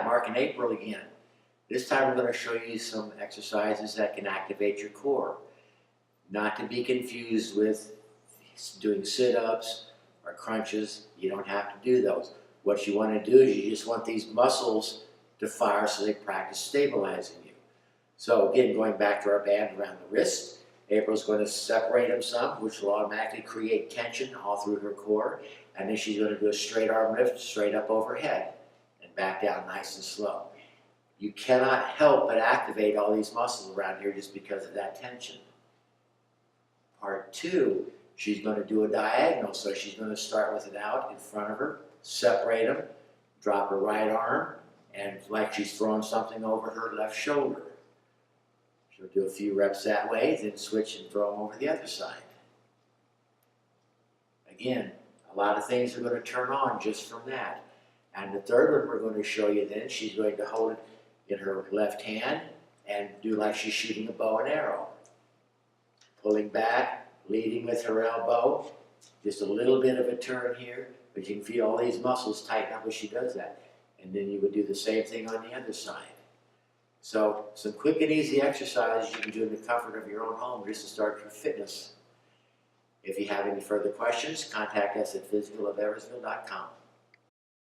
Mark and April again. This time we're going to show you some exercises that can activate your core. Not to be confused with doing sit-ups or crunches. You don't have to do those. What you want to do is you just want these muscles to fire so they practice stabilizing you. So again, going back to our band around the wrist, April's going to separate them some, which will automatically create tension all through her core. And then she's going to do a straight arm lift straight up overhead and back down nice and slow. You cannot help but activate all these muscles around here just because of that tension. Part 2, she's going to do a diagonal. So she's going to start with it out in front of her, separate them, drop her right arm, and like she's throwing something over her left shoulder. She'll do a few reps that way, then switch and throw them over the other side. Again, a lot of things are going to turn on just from that. And the third one we're going to show you then, she's going to hold it in her left hand and do like she's shooting a bow and arrow. Pulling back, leading with her elbow, just a little bit of a turn here, but you can feel all these muscles tighten up as she does that. And then you would do the same thing on the other side. So some quick and easy exercises you can do in the comfort of your own home just to start your fitness. If you have any further questions, contact us at physicalofeversville.com.